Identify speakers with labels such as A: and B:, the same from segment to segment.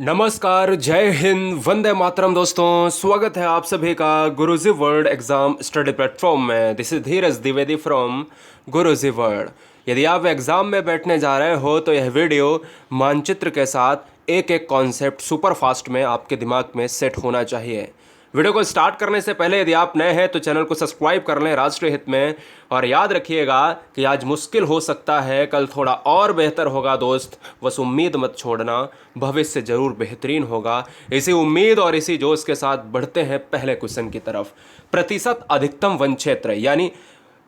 A: नमस्कार, जय हिंद, वंदे मातरम दोस्तों। स्वागत है आप सभी का गुरुजी वर्ल्ड एग्ज़ाम स्टडी प्लेटफॉर्म में। This is Dheeraj Dwivedi from Guruji world. यदि आप एग्ज़ाम में बैठने जा रहे हो तो यह वीडियो मानचित्र के साथ एक एक कॉन्सेप्ट सुपर फास्ट में आपके दिमाग में सेट होना चाहिए। वीडियो को स्टार्ट करने से पहले यदि आप नए हैं तो चैनल को सब्सक्राइब कर लें राष्ट्रीय हित में। और याद रखिएगा कि आज मुश्किल हो सकता है, कल थोड़ा और बेहतर होगा दोस्त। बस उम्मीद मत छोड़ना, भविष्य जरूर बेहतरीन होगा। इसी उम्मीद और इसी जोश के साथ बढ़ते हैं पहले क्वेश्चन की तरफ। प्रतिशत अधिकतम वन क्षेत्र, यानी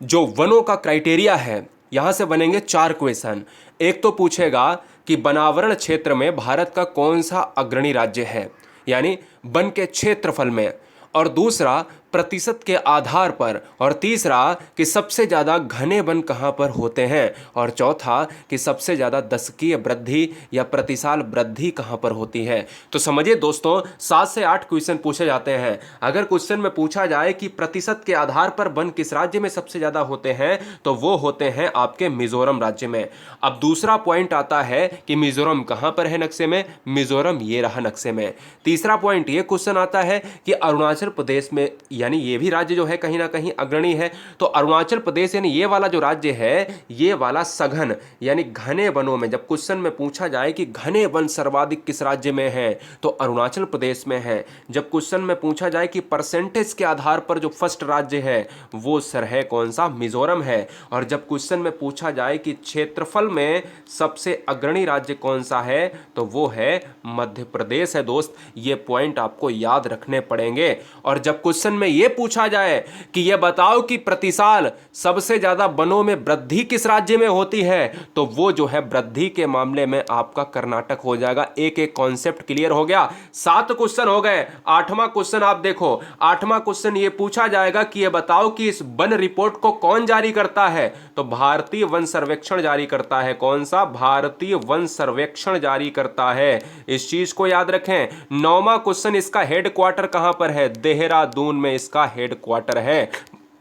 A: जो वनों का क्राइटेरिया है, यहाँ से बनेंगे 4 क्वेश्चन। एक तो पूछेगा कि वनावरण क्षेत्र में भारत का कौन सा अग्रणी राज्य है, यानी वन के क्षेत्रफल में। और दूसरा प्रतिशत के आधार पर। और तीसरा कि सबसे ज़्यादा घने वन कहाँ पर होते हैं। और चौथा कि सबसे ज़्यादा दशकीय वृद्धि या प्रतिसाल वृद्धि कहाँ पर होती है। तो समझिए दोस्तों, 7 से 8 क्वेश्चन पूछे जाते हैं। अगर क्वेश्चन में पूछा जाए कि प्रतिशत के आधार पर वन किस राज्य में सबसे ज़्यादा होते हैं, तो वो होते हैं आपके मिजोरम राज्य में। अब दूसरा पॉइंट आता है कि मिजोरम कहाँ पर है नक्शे में। मिजोरम ये रहा नक्शे में। तीसरा पॉइंट ये क्वेश्चन आता है कि अरुणाचल प्रदेश में, यानी ये भी राज्य जो है कहीं ना कहीं अग्रणी है। तो अरुणाचल प्रदेश यानी ये वाला जो राज्य है, ये वाला सघन यानी घने वनों में, जब क्वेश्चन में पूछा जाए कि घने वन सर्वाधिक किस राज्य में है, तो अरुणाचल प्रदेश में है। जब क्वेश्चन में पूछा जाए कि परसेंटेज के आधार पर जो फर्स्ट राज्य है, वो सर है कौन सा, मिजोरम है। और जब क्वेश्चन में पूछा जाए कि क्षेत्रफल में सबसे अग्रणी राज्य कौन सा है, तो वो है मध्य प्रदेश है दोस्त। ये पॉइंट आपको याद रखने पड़ेंगे। और जब क्वेश्चन में ये पूछा जाए कि ये बताओ कि प्रतिसाल सबसे ज्यादा वनों में वृद्धि किस राज्य में होती है, तो वो जो है वृद्धि के मामले में आपका कर्नाटक हो जाएगा। एक एक कॉन्सेप्ट क्लियर हो गया। 7 क्वेश्चन हो गए। 8वां क्वेश्चन आप देखो। 8वां क्वेश्चन ये पूछा जाएगा कि ये बताओ कि इस वन रिपोर्ट को कौन जारी करता है, तो भारतीय वन सर्वेक्षण जारी करता है। कौन सा, भारतीय वन सर्वेक्षण जारी करता है। इस चीज को याद रखें। 9वां क्वेश्चन, इसका हेड क्वार्टर कहां पर है, देहरादून में इसका हेड क्वार्टर है।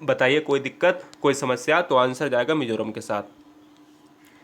A: बताइए कोई दिक्कत, कोई समस्या, तो आंसर जाएगा मिजोरम के साथ।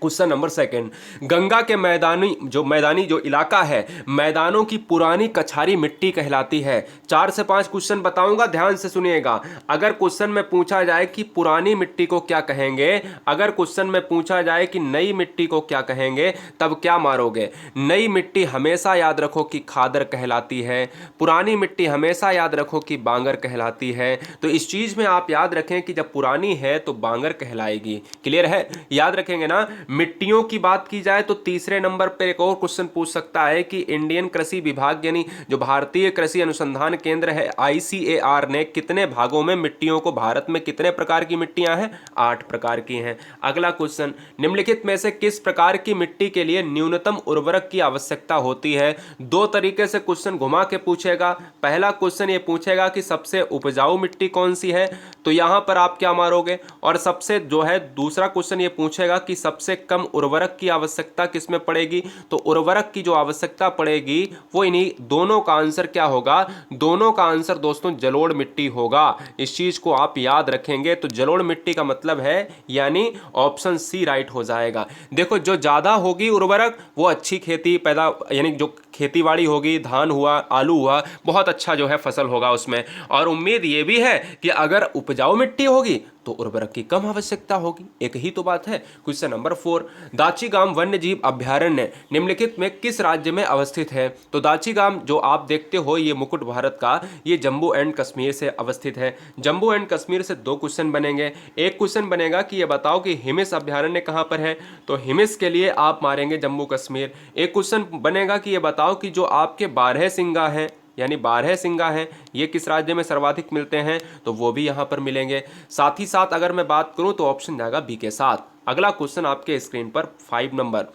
A: क्वेश्चन नंबर 2, गंगा के मैदानी जो इलाका है, मैदानों की पुरानी कछारी मिट्टी कहलाती है। 4 से 5 क्वेश्चन बताऊंगा, ध्यान से सुनिएगा। अगर क्वेश्चन में पूछा जाए कि पुरानी मिट्टी को क्या कहेंगे, अगर क्वेश्चन में पूछा जाए कि नई मिट्टी को क्या कहेंगे, तब क्या मारोगे। नई मिट्टी हमेशा याद रखो कि खादर कहलाती है। पुरानी मिट्टी हमेशा याद रखो कि बांगर कहलाती है। तो इस चीज में आप याद रखें कि जब पुरानी है तो बांगर कहलाएगी। क्लियर है, याद रखेंगे ना। मिट्टियों की बात की जाए तो तीसरे नंबर पर एक और क्वेश्चन पूछ सकता है कि इंडियन कृषि विभाग यानी जो भारतीय कृषि अनुसंधान केंद्र है, ICAR ने कितने भागों में मिट्टियों को, भारत में कितने प्रकार की मिट्टियां हैं, 8 प्रकार की हैं। अगला क्वेश्चन, निम्नलिखित में से किस प्रकार की मिट्टी के लिए न्यूनतम उर्वरक की आवश्यकता होती है। 2 तरीके से क्वेश्चन घुमा के पूछेगा। पहला क्वेश्चन ये पूछेगा कि सबसे उपजाऊ मिट्टी कौन सी है, तो यहां पर आप क्या मारोगे। और सबसे जो है दूसरा क्वेश्चन ये पूछेगा कि सबसे कम उर्वरक की आवश्यकता किसमें पड़ेगी। तो उर्वरक की जो आवश्यकता पड़ेगी वो इन्हीं दोनों का आंसर क्या होगा, दोनों का आंसर दोस्तों जलोढ़ मिट्टी होगा। इस चीज को आप याद रखेंगे। तो जलोढ़ मिट्टी का मतलब है यानी ऑप्शन सी राइट हो जाएगा। देखो, जो ज्यादा होगी उर्वरक वो अच्छी खेती पैदा, यानी जो खेतीबाड़ी होगी, धान हुआ, आलू हुआ, बहुत अच्छा जो है फसल होगा उसमें। और उम्मीद ये भी है कि अगर उपजाऊ मिट्टी होगी तो उर्वरक की कम आवश्यकता होगी। एक ही तो बात है। क्वेश्चन नंबर 4, दाचीगाम वन्य जीव अभ्यारण्य निम्नलिखित में किस राज्य में अवस्थित है। तो दाचीगाम जो आप देखते हो, ये मुकुट भारत का, ये जम्मू एंड कश्मीर से अवस्थित है। जम्मू एंड कश्मीर से 2 क्वेश्चन बनेंगे। एक क्वेश्चन बनेगा कि ये बताओ कि हिमिस अभ्यारण्य कहाँ पर है, तो हिमिस के लिए आप मारेंगे जम्मू कश्मीर। एक क्वेश्चन बनेगा कि ये बताओ कि जो आपके बारहसिंगा हैं, यानी बारहसिंगा हैं, ये किस राज्य में सर्वाधिक मिलते हैं, तो वो भी यहाँ पर मिलेंगे। साथ ही साथ अगर मैं बात करूँ तो ऑप्शन जाएगा बी के साथ। अगला क्वेश्चन आपके स्क्रीन पर 5 नंबर,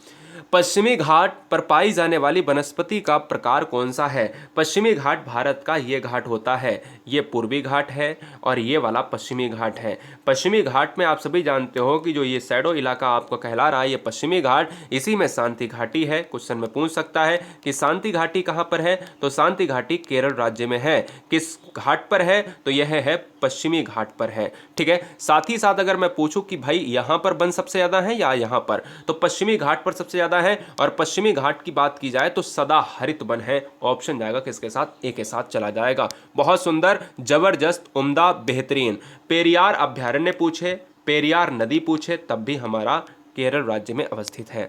A: पश्चिमी घाट पर पाई जाने वाली वनस्पति का प्रकार कौन सा है। पश्चिमी घाट भारत का ये घाट होता है, ये पूर्वी घाट है और ये वाला पश्चिमी घाट है। पश्चिमी घाट में आप सभी जानते हो कि जो ये शैडो इलाका आपको कहला रहा है, ये पश्चिमी घाट, इसी में शांति घाटी है। क्वेश्चन में पूछ सकता है कि शांति घाटी कहाँ पर है, तो शांति घाटी केरल राज्य में है। किस घाट पर है, तो यह है पश्चिमी घाट पर है। ठीक है, साथ ही साथ अगर मैं पूछूं कि भाई यहाँ पर वन सबसे ज़्यादा है या यहाँ पर, तो पश्चिमी घाट पर सबसे ज़्यादा है। और पश्चिमी घाट की बात की जाए तो सदा हरित वन है। ऑप्शन जाएगा किसके साथ, ए के साथ चला जाएगा। बहुत सुंदर, जबरदस्त, उम्दा, बेहतरीन। पेरियार अभ्यारण्य पूछे, पेरियार नदी पूछे, तब भी हमारा केरल राज्य में अवस्थित है।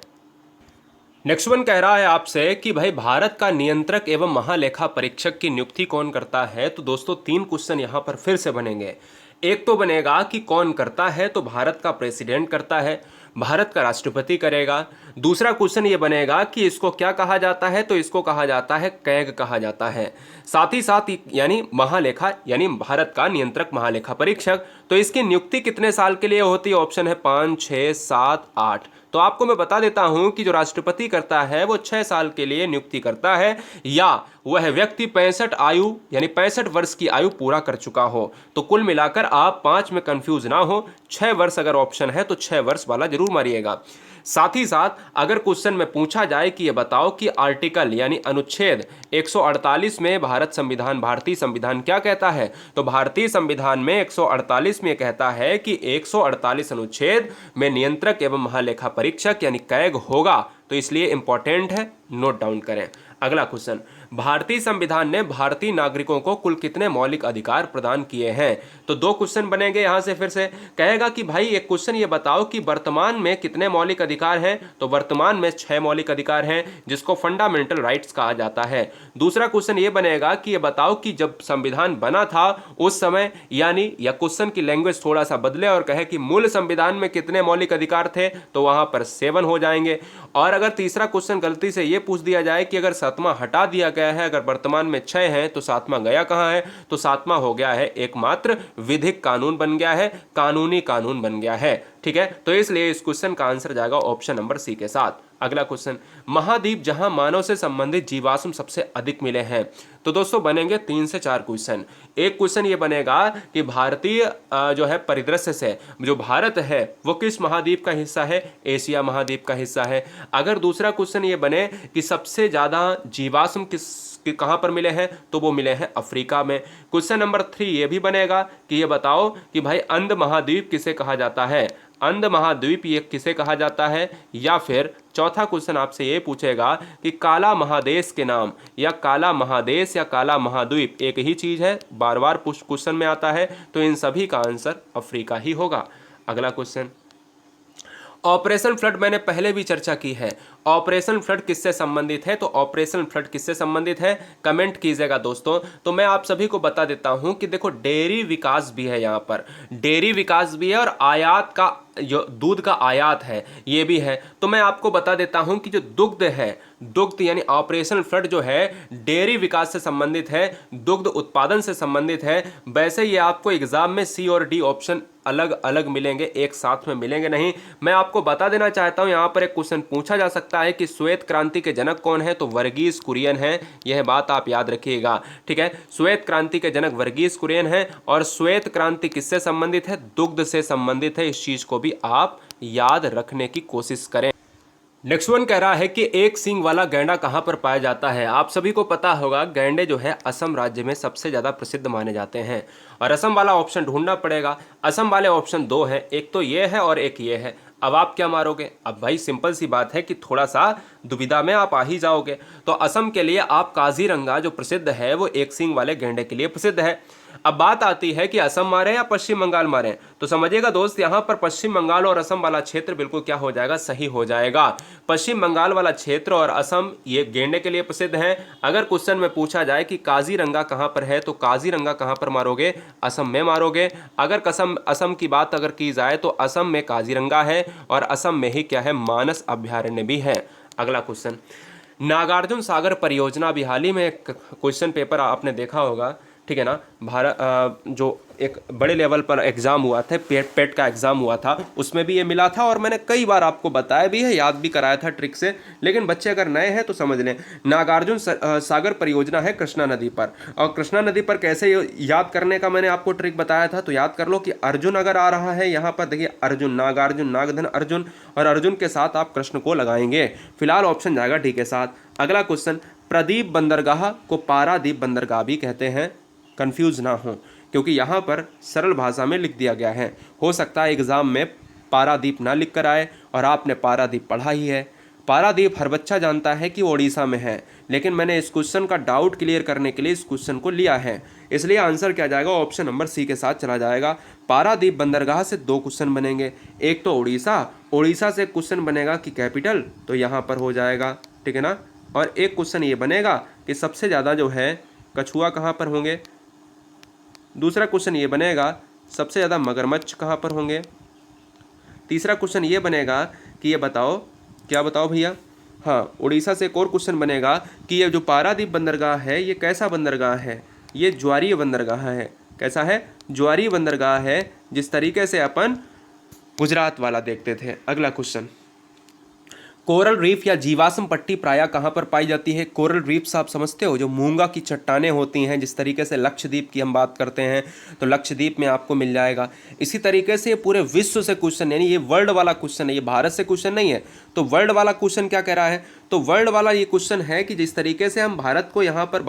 A: नेक्स्ट वन कह रहा है आपसे कि भाई भारत का नियंत्रक एवं महालेखा परीक्षक की नियुक्ति कौन करता है। तो दोस्तों 3 क्वेश्चन यहां पर फिर से बनेंगे। एक तो बनेगा कि कौन करता है, तो भारत का प्रेसिडेंट करता है, भारत का राष्ट्रपति करेगा। दूसरा क्वेश्चन ये बनेगा कि इसको क्या कहा जाता है, तो इसको कहा जाता है कैग कहा जाता है। साथ ही साथ यानी महालेखा यानी भारत का नियंत्रक महालेखा परीक्षक, तो इसकी नियुक्ति कितने साल के लिए होती है। ऑप्शन है 5, 6, 7, 8। तो आपको मैं बता देता हूं कि जो राष्ट्रपति करता है वो 6 साल के लिए नियुक्ति करता है, या वह व्यक्ति 65 आयु यानी 65 वर्ष की आयु पूरा कर चुका हो। तो कुल मिलाकर आप 5 में कंफ्यूज ना हो, 6 वर्ष अगर ऑप्शन है तो 6 वर्ष वाला जरूर मारिएगा। साथ ही साथ अगर क्वेश्चन में पूछा जाए कि ये बताओ कि आर्टिकल यानी अनुच्छेद 148 में भारतीय संविधान क्या कहता है, तो भारतीय संविधान में 148 में कहता है कि 148 अनुच्छेद में नियंत्रक एवं महालेखा परीक्षक यानी कैग होगा। तो इसलिए इंपॉर्टेंट है, नोट डाउन करें। अगला क्वेश्चन, भारतीय संविधान ने भारतीय नागरिकों को कुल कितने मौलिक अधिकार प्रदान किए हैं। तो 2 क्वेश्चन बनेंगे यहां से। फिर से कहेगा कि भाई एक क्वेश्चन ये बताओ कि वर्तमान में कितने मौलिक अधिकार हैं, तो वर्तमान में 6 मौलिक अधिकार हैं जिसको फंडामेंटल राइट्स कहा जाता है। दूसरा क्वेश्चन ये बनेगा कि ये बताओ कि जब संविधान बना था उस समय, यानी या क्वेश्चन की लैंग्वेज थोड़ा सा बदले और कहे कि मूल संविधान में कितने मौलिक अधिकार थे, तो वहां पर 7 हो जाएंगे। और अगर तीसरा क्वेश्चन गलती से ये पूछ दिया जाए कि अगर 7वां हटा दिया गया है, अगर वर्तमान में 6 है तो 7वां गया कहां है, तो 7वां हो गया है एकमात्र विधिक कानून बन गया है, कानूनी कानून बन गया है। ठीक है, तो इसलिए इस क्वेश्चन का आंसर जाएगा ऑप्शन नंबर सी के साथ। अगला क्वेश्चन, महाद्वीप जहां मानव से संबंधित जीवाश्म सबसे अधिक मिले हैं। तो दोस्तों बनेंगे 3 से 4 क्वेश्चन। एक क्वेश्चन ये बनेगा कि भारतीय जो है परिदृश्य से जो भारत है वो किस महाद्वीप का हिस्सा है, एशिया महाद्वीप का हिस्सा है। अगर दूसरा क्वेश्चन ये बने कि सबसे ज्यादा जीवाश्म कि कहां पर मिले हैं, तो वो मिले हैं अफ्रीका में। क्वेश्चन नंबर 3 ये भी बनेगा कि ये बताओ कि भाई अंध महाद्वीप किसे कहा जाता है, अंध महाद्वीप ये किसे कहा जाता है। या फिर चौथा क्वेश्चन आपसे ये पूछेगा कि काला महादेश के नाम, या काला महादेश या काला महाद्वीप एक ही चीज है, बार बार क्वेश्चन में आता है, तो इन सभी का आंसर अफ्रीका ही होगा। अगला क्वेश्चन, ऑपरेशन फ्लड मैंने पहले भी चर्चा की है। ऑपरेशन फ्लड किससे संबंधित है, तो ऑपरेशन फ्लड किससे संबंधित है, कमेंट कीजिएगा दोस्तों। तो मैं आप सभी को बता देता हूं कि देखो डेयरी विकास भी है, यहाँ पर डेयरी विकास भी है और आयात का जो दूध का आयात है ये भी है। तो मैं आपको बता देता हूं कि जो दुग्ध है, दुग्ध यानी ऑपरेशन फ्लड जो है डेयरी विकास से संबंधित है, दुग्ध उत्पादन से संबंधित है। वैसे ये आपको एग्जाम में सी और डी ऑप्शन अलग अलग मिलेंगे, एक साथ में मिलेंगे नहीं। मैं आपको बता देना चाहता हूं, यहाँ पर एक क्वेश्चन पूछा जा सकता है कि श्वेत क्रांति के जनक कौन है, तो वर्गीस कुरियन है। यह बात आप याद रखिएगा। ठीक है, श्वेत क्रांति के जनक वर्गीस कुरियन है। और श्वेत क्रांति किससे संबंधित है, दुग्ध से संबंधित है। इस चीज को भी आप याद रखने की कोशिश करें। नेक्स्ट वन कह रहा है कि एक सींग वाला गैंडा कहाँ पर पाया जाता है। आप सभी को पता होगा गैंडे जो है असम राज्य में सबसे ज़्यादा प्रसिद्ध माने जाते हैं, और असम वाला ऑप्शन ढूंढना पड़ेगा। असम वाले ऑप्शन 2 हैं, एक तो ये है और एक ये है। अब आप क्या मारोगे, अब भाई सिंपल सी बात है कि थोड़ा सा दुविधा में आप आ ही जाओगे। तो असम के लिए आप काजीरंगा जो प्रसिद्ध है वो एक सींग वाले गैंडे के लिए प्रसिद्ध है। अब बात आती है कि असम मारे या पश्चिम बंगाल मारे, तो समझिएगा दोस्त यहाँ पर पश्चिम बंगाल और असम वाला क्षेत्र बिल्कुल क्या हो जाएगा, सही हो जाएगा। पश्चिम बंगाल वाला क्षेत्र और असम ये गेंडे के लिए प्रसिद्ध हैं। अगर क्वेश्चन में पूछा जाए कि काजीरंगा कहाँ पर है, तो काजीरंगा कहाँ पर मारोगे, असम में मारोगे। अगर असम की बात अगर की जाए तो असम में काजीरंगा है और असम में ही क्या है, मानस अभ्यारण्य भी है। अगला क्वेश्चन, नागार्जुन सागर परियोजना भी हाल ही में एक क्वेश्चन पेपर आपने देखा होगा, ठीक है ना। भारत जो एक बड़े लेवल पर एग्ज़ाम हुआ था, पेट का एग्ज़ाम हुआ था, उसमें भी ये मिला था और मैंने कई बार आपको बताया भी है, याद भी कराया था ट्रिक से। लेकिन बच्चे अगर नए हैं तो समझ लें, नागार्जुन सागर परियोजना है कृष्णा नदी पर। और कृष्णा नदी पर कैसे याद करने का मैंने आपको ट्रिक बताया था, तो याद कर लो कि अर्जुन अगर आ रहा है यहाँ पर, देखिए अर्जुन, नागार्जुन, नागधन अर्जुन, और अर्जुन के साथ आप कृष्ण को लगाएंगे। फिलहाल ऑप्शन जाएगा डी के साथ। अगला क्वेश्चन, प्रदीप बंदरगाह को पारादीप बंदरगाह भी कहते हैं, कंफ्यूज ना हो। क्योंकि यहाँ पर सरल भाषा में लिख दिया गया है। हो सकता है एग्ज़ाम में पारादीप ना लिख कर आए और आपने पारादीप पढ़ा ही है। पारादीप हर बच्चा जानता है कि वो उड़ीसा में है, लेकिन मैंने इस क्वेश्चन का डाउट क्लियर करने के लिए इस क्वेश्चन को लिया है, इसलिए आंसर क्या जाएगा, ऑप्शन नंबर सी के साथ चला जाएगा। पारादीप बंदरगाह से 2 क्वेश्चन बनेंगे, एक तो उड़ीसा से क्वेश्चन बनेगा कि कैपिटल, तो यहाँ पर हो जाएगा, ठीक है ना। और एक क्वेश्चन ये बनेगा कि सबसे ज़्यादा जो है कछुआ कहाँ पर होंगे। दूसरा क्वेश्चन ये बनेगा सबसे ज़्यादा मगरमच्छ कहाँ पर होंगे। तीसरा क्वेश्चन ये बनेगा कि ये बताओ, क्या बताओ भैया, हाँ उड़ीसा से एक और क्वेश्चन बनेगा कि ये जो पारादीप बंदरगाह है ये कैसा बंदरगाह है, ये ज्वारीय बंदरगाह है। कैसा है, ज्वारीय बंदरगाह है, जिस तरीके से अपन गुजरात वाला देखते थे। अगला क्वेश्चन, कोरल रीफ या जीवाश्म पट्टी प्रायः कहाँ पर पाई जाती है। कोरल रीफ्स आप समझते हो, जो मूंगा की चट्टानें होती हैं, जिस तरीके से लक्षद्वीप की हम बात करते हैं तो लक्षद्वीप में आपको मिल जाएगा। इसी तरीके से ये पूरे विश्व से क्वेश्चन, यानी ये वर्ल्ड वाला क्वेश्चन है, ये भारत से क्वेश्चन नहीं है। तो वर्ल्ड वाला क्वेश्चन क्या कह रहा है, तो वर्ल्ड वाला ये क्वेश्चन है कि जिस तरीके से हम भारत को यहाँ पर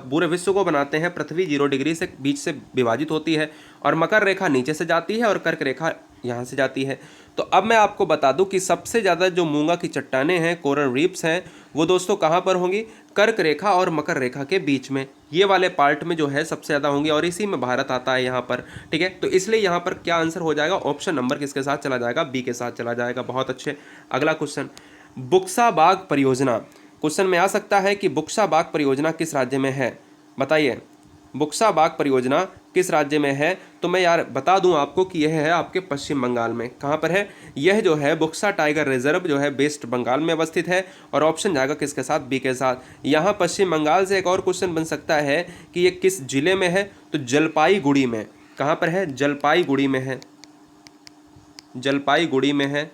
A: पूरे विश्व को बनाते हैं, पृथ्वी 0 डिग्री से बीच से विभाजित होती है और मकर रेखा नीचे से जाती है और कर्क रेखा यहाँ से जाती है। तो अब मैं आपको बता दूं कि सबसे ज़्यादा जो मूंगा की चट्टानें हैं, कोरल रीफ्स हैं, वो दोस्तों कहाँ पर होंगी, कर्क रेखा और मकर रेखा के बीच में, ये वाले पार्ट में जो है सबसे ज़्यादा होंगी और इसी में भारत आता है यहाँ पर, ठीक है। तो इसलिए यहाँ पर क्या आंसर हो जाएगा, ऑप्शन नंबर किसके साथ चला जाएगा, बी के साथ चला जाएगा। बहुत अच्छे। अगला क्वेश्चन, बुक्सा बाग परियोजना, क्वेश्चन में आ सकता है कि बुक्सा बाग परियोजना किस राज्य में है, बताइए। बुक्सा बाग परियोजना किस राज्य में है, तो मैं यार बता दूं आपको कि यह है आपके पश्चिम बंगाल में। कहाँ पर है, यह जो है बुक्सा टाइगर रिजर्व जो है वेस्ट बंगाल में अवस्थित है और ऑप्शन जाएगा किसके साथ, बी के साथ। यहाँ पश्चिम बंगाल से एक और क्वेश्चन बन सकता है कि ये किस जिले में है, तो जलपाईगुड़ी में। कहाँ पर है, जलपाईगुड़ी में है, जलपाईगुड़ी में है,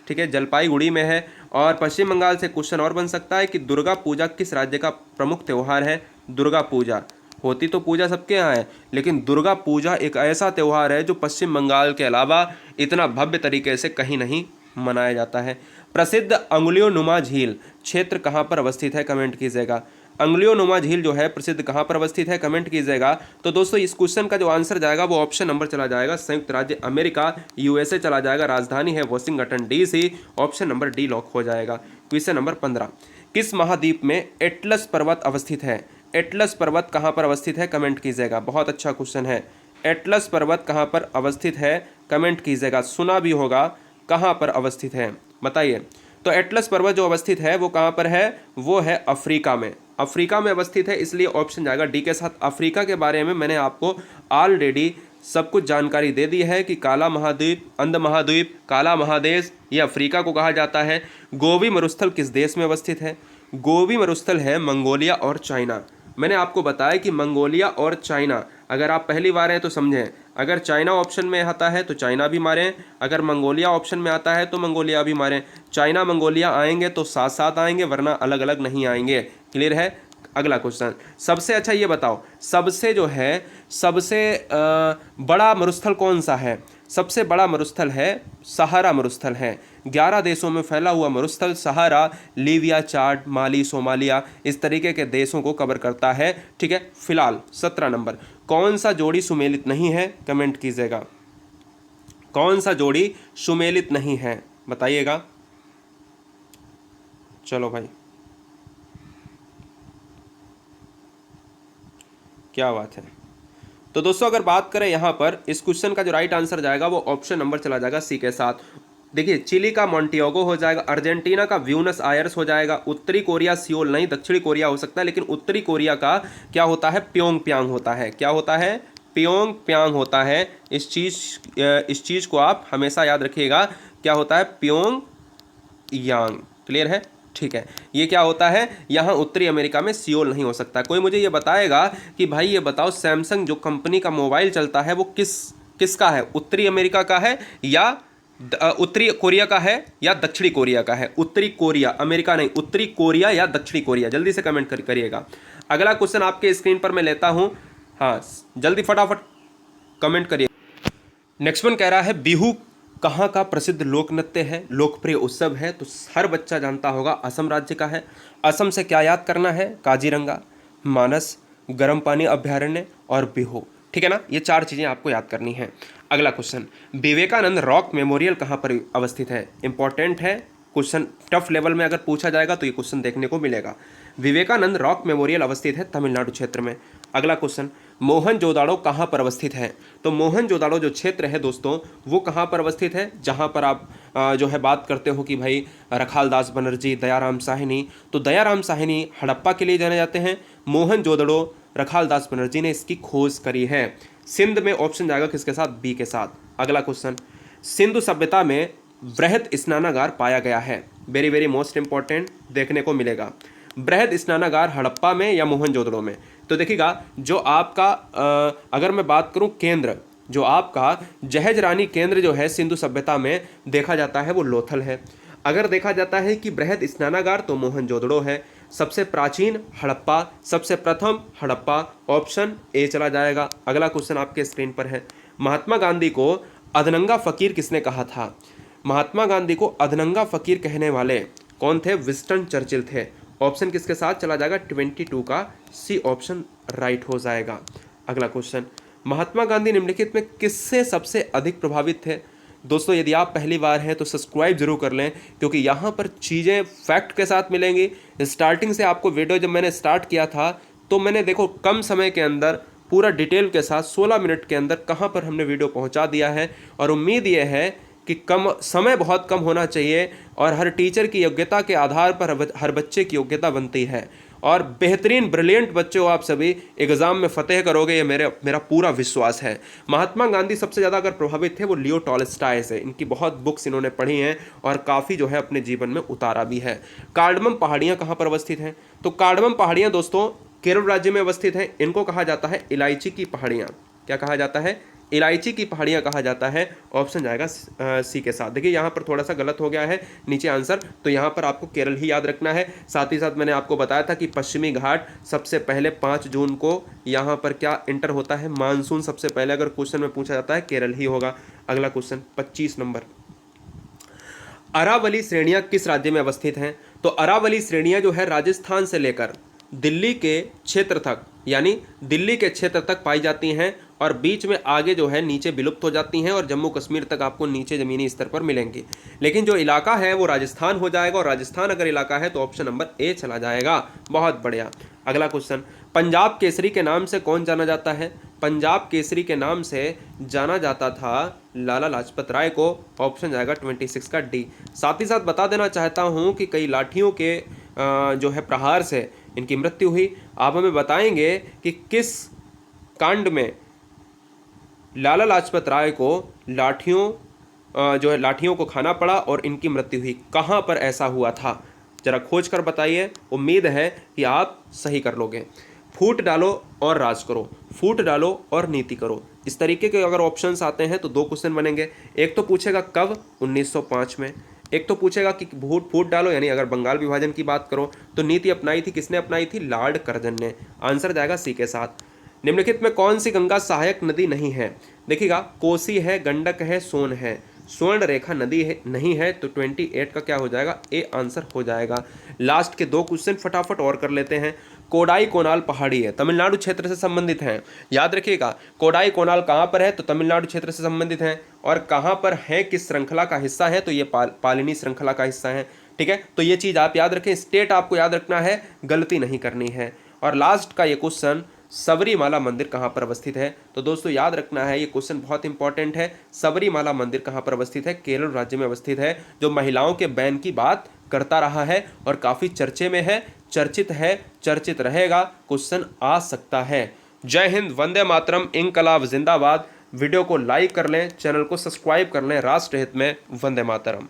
A: ठीक है, जलपाईगुड़ी में है। और पश्चिम बंगाल से क्वेश्चन और बन सकता है कि दुर्गा पूजा किस राज्य का प्रमुख त्यौहार है। दुर्गा पूजा होती तो पूजा सबके यहाँ है, लेकिन दुर्गा पूजा एक ऐसा त्यौहार है जो पश्चिम बंगाल के अलावा इतना भव्य तरीके से कहीं नहीं मनाया जाता है। प्रसिद्ध अंगुलियों नुमा झील क्षेत्र कहाँ पर अवस्थित है, कमेंट कीजिएगा। अंगुलियों नुमा झील जो है प्रसिद्ध कहाँ पर अवस्थित है, कमेंट कीजिएगा। तो दोस्तों इस क्वेश्चन का जो आंसर जाएगा वो ऑप्शन नंबर चला जाएगा संयुक्त राज्य अमेरिका, यूएसए चला जाएगा, राजधानी है Washington DC, option number D lock हो जाएगा। क्वेश्चन नंबर 15, किस महाद्वीप में एटलस पर्वत अवस्थित है। एटलस पर्वत कहाँ पर अवस्थित है, कमेंट कीजिएगा। बहुत अच्छा क्वेश्चन है, एटलस पर्वत कहाँ पर अवस्थित है, कमेंट कीजिएगा। सुना भी होगा, कहाँ पर अवस्थित है बताइए। तो एटलस पर्वत जो अवस्थित है वो कहाँ पर है, वो है अफ्रीका में, अफ्रीका में अवस्थित है, इसलिए ऑप्शन जाएगा डी के साथ। अफ्रीका के बारे में मैंने आपको ऑलरेडी सब कुछ जानकारी दे दी है कि काला महाद्वीप, अंध महाद्वीप, काला महादेश, ये अफ्रीका को कहा जाता है। गोबी मरुस्थल किस देश में अवस्थित है, गोबी मरुस्थल है मंगोलिया और चाइना। मैंने आपको बताया कि मंगोलिया और चाइना, अगर आप पहली बार हैं तो समझें, अगर चाइना ऑप्शन में आता है तो चाइना भी मारें, अगर मंगोलिया ऑप्शन में आता है तो मंगोलिया भी मारें। चाइना मंगोलिया आएंगे तो साथ साथ आएंगे, वरना अलग अलग नहीं आएंगे। क्लियर है। अगला क्वेश्चन, सबसे अच्छा ये बताओ, सबसे जो है सबसे बड़ा मरुस्थल कौन सा है। सबसे बड़ा मरुस्थल है सहारा मरुस्थल है, 11 देशों में फैला हुआ मरुस्थल सहारा, लीबिया, चाड, माली, सोमालिया, इस तरीके के देशों को कवर करता है, ठीक है। फिलहाल 17 नंबर, कौन सा जोड़ी सुमेलित नहीं है, कमेंट कीजिएगा। कौन सा जोड़ी सुमेलित नहीं है बताइएगा। चलो भाई, क्या बात है। तो दोस्तों अगर बात करें यहाँ पर इस क्वेश्चन का जो राइट आंसर जाएगा वो ऑप्शन नंबर चला जाएगा सी के साथ। देखिए, चिली का मॉन्टियागो हो जाएगा, अर्जेंटीना का ब्यूनस आयर्स हो जाएगा, उत्तरी कोरिया सियोल नहीं, दक्षिणी कोरिया हो सकता है, लेकिन उत्तरी कोरिया का क्या होता है, प्योंगयांग होता है। क्या होता है, प्योंगयांग होता है। इस चीज़ को आप हमेशा याद रखिएगा, क्या होता है, प्योंगयांग। क्लियर है, ठीक है। ये क्या होता है, यहाँ उत्तरी अमेरिका में सियोल नहीं हो सकता। कोई मुझे ये बताएगा कि भाई ये बताओ, सैमसंग जो कंपनी का मोबाइल चलता है वो किसका है, उत्तरी अमेरिका का है या उत्तरी कोरिया का है या दक्षिणी कोरिया का है। उत्तरी कोरिया, अमेरिका नहीं, उत्तरी कोरिया या दक्षिणी कोरिया, जल्दी से कमेंट करिएगा। अगला क्वेश्चन आपके स्क्रीन पर मैं लेता हूँ, हाँ जल्दी फटाफट कमेंट करिए। नेक्स्ट वन कह रहा है, बिहू कहाँ का प्रसिद्ध लोक नृत्य है, लोकप्रिय उत्सव है, तो हर बच्चा जानता होगा असम राज्य का है। असम से क्या याद करना है, काजीरंगा, मानस, गर्म पानी अभ्यारण्य और बिहू। ठीक है ना, ये 4 चीज़ें आपको याद करनी है। अगला क्वेश्चन, विवेकानंद रॉक मेमोरियल कहाँ पर अवस्थित है? इंपॉर्टेंट है क्वेश्चन, टफ लेवल में अगर पूछा जाएगा तो ये क्वेश्चन देखने को मिलेगा। विवेकानंद रॉक मेमोरियल अवस्थित है तमिलनाडु क्षेत्र में। अगला क्वेश्चन, मोहनजोदाड़ो कहाँ पर अवस्थित है? तो मोहनजोदाड़ो जो क्षेत्र है दोस्तों वो कहाँ पर अवस्थित है? जहाँ पर आप जो है बात करते हो कि भाई रखालदास बनर्जी, दयाराम साहनी, तो दयाराम साहनी हड़प्पा के लिए जाने जाते हैं, मोहनजोदड़ो रखालदास बनर्जी ने इसकी खोज करी है। सिंध में ऑप्शन जाएगा किसके साथ? बी के साथ। अगला क्वेश्चन, सिंधु सभ्यता में बृहद स्नानागार पाया गया है? वेरी वेरी मोस्ट इंपॉर्टेंट, देखने को मिलेगा। बृहद स्नानागार हड़प्पा में या मोहनजोदड़ो में? तो देखिएगा जो आपका अगर मैं बात करूं केंद्र, जो आपका जहेज रानी केंद्र जो है सिंधु सभ्यता में देखा जाता है वो लोथल है। अगर देखा जाता है कि बृहद स्नानागार तो मोहनजोदड़ो है। सबसे प्राचीन हड़प्पा, सबसे प्रथम हड़प्पा, ऑप्शन ए चला जाएगा। अगला क्वेश्चन आपके स्क्रीन पर है, महात्मा गांधी को अधनंगा फकीर किसने कहा था? महात्मा गांधी को अधनंगा फकीर कहने वाले कौन थे? विंस्टन चर्चिल थे। ऑप्शन किसके साथ चला जाएगा? 22 का सी ऑप्शन राइट हो जाएगा। अगला क्वेश्चन, महात्मा गांधी निम्नलिखित में किससे सबसे अधिक प्रभावित थे? दोस्तों यदि आप पहली बार हैं तो सब्सक्राइब जरूर कर लें, क्योंकि यहाँ पर चीज़ें फैक्ट के साथ मिलेंगी। स्टार्टिंग से आपको वीडियो जब मैंने स्टार्ट किया था तो मैंने देखो कम समय के अंदर पूरा डिटेल के साथ 16 मिनट के अंदर कहाँ पर हमने वीडियो पहुँचा दिया है। और उम्मीद ये है कि कम समय बहुत कम होना चाहिए और हर टीचर की योग्यता के आधार पर हर बच्चे की योग्यता बनती है। और बेहतरीन ब्रिलियंट बच्चे हो आप सभी, एग्ज़ाम में फतेह करोगे ये मेरा पूरा विश्वास है। महात्मा गांधी सबसे ज़्यादा अगर प्रभावित थे वो लियो टॉलस्टॉय से, इनकी बहुत बुक्स इन्होंने पढ़ी हैं और काफ़ी जो है अपने जीवन में उतारा भी है। कार्डमम पहाड़ियाँ कहाँ पर अवस्थित हैं? तो कार्डमम पहाड़ियाँ दोस्तों केरल राज्य में अवस्थित हैं। इनको कहा जाता है इलायची की पहाड़ियाँ। क्या कहा जाता है? इलायची की पहाड़ियाँ कहा जाता है। ऑप्शन जाएगा सी के साथ। देखिए यहाँ पर थोड़ा सा गलत हो गया है नीचे आंसर, तो यहाँ पर आपको केरल ही याद रखना है। साथ ही साथ मैंने आपको बताया था कि पश्चिमी घाट सबसे पहले 5 जून को यहाँ पर क्या इंटर होता है? मानसून सबसे पहले अगर क्वेश्चन में पूछा जाता है केरल ही होगा। अगला क्वेश्चन 25 नंबर, अरावली श्रेणियाँ किस राज्य में अवस्थित हैं? तो अरावली श्रेणियाँ जो है राजस्थान से लेकर दिल्ली के क्षेत्र तक, यानी दिल्ली के क्षेत्र तक पाई जाती हैं और बीच में आगे जो है नीचे विलुप्त हो जाती हैं और जम्मू कश्मीर तक आपको नीचे ज़मीनी स्तर पर मिलेंगी। लेकिन जो इलाका है वो राजस्थान हो जाएगा और राजस्थान अगर इलाका है तो ऑप्शन नंबर ए चला जाएगा। बहुत बढ़िया। अगला क्वेश्चन, पंजाब केसरी के नाम से कौन जाना जाता है? पंजाब केसरी के नाम से जाना जाता था लाला लाजपत राय को। ऑप्शन जाएगा 26 का डी। साथ ही साथ बता देना चाहता हूँ कि कई लाठियों के जो है प्रहार से इनकी मृत्यु हुई। आप हमें बताएंगे कि किस कांड में लाला लाजपत राय को लाठियों को खाना पड़ा और इनकी मृत्यु हुई? कहाँ पर ऐसा हुआ था? जरा खोज कर बताइए, उम्मीद है कि आप सही कर लोगे। फूट डालो और राज करो, फूट डालो और नीति करो, इस तरीके के अगर ऑप्शंस आते हैं तो 2 क्वेश्चन बनेंगे। एक तो पूछेगा कब? 1905 में। एक तो पूछेगा कि फूट डालो यानी अगर बंगाल विभाजन की बात करो तो नीति अपनाई थी किसने अपनाई थी? लॉर्ड कर्जन ने। आंसर जाएगा सी के साथ। निम्नलिखित में कौन सी गंगा सहायक नदी नहीं है? देखिएगा कोसी है, गंडक है, सोन है। स्वर्ण रेखा नदी है नहीं है, तो 28 का क्या हो जाएगा? ए आंसर हो जाएगा। लास्ट के 2 क्वेश्चन फटाफट और कर लेते हैं। कोडाई कोनाल पहाड़ी है, तमिलनाडु क्षेत्र से संबंधित हैं। याद रखिएगा कोडाई कोनाल कहाँ पर है? तो तमिलनाडु क्षेत्र से संबंधित हैं। और कहाँ पर है, किस श्रृंखला का हिस्सा है? तो ये पालिनी श्रृंखला का हिस्सा है। ठीक है, तो ये चीज़ आप याद रखें। स्टेट आपको याद रखना है, गलती नहीं करनी है। और लास्ट का ये क्वेश्चन, सबरीमाला मंदिर कहाँ पर अवस्थित है? तो दोस्तों याद रखना है, ये क्वेश्चन बहुत इंपॉर्टेंट है। सबरीमाला मंदिर कहाँ पर अवस्थित है? केरल राज्य में अवस्थित है, जो महिलाओं के बैन की बात करता रहा है और काफ़ी चर्चे में है, चर्चित है, चर्चित रहेगा, क्वेश्चन आ सकता है। जय हिंद, वंदे मातरम, इंकलाब जिंदाबाद। वीडियो को लाइक कर लें, चैनल को सब्सक्राइब कर लें। राष्ट्र हित में वंदे मातरम।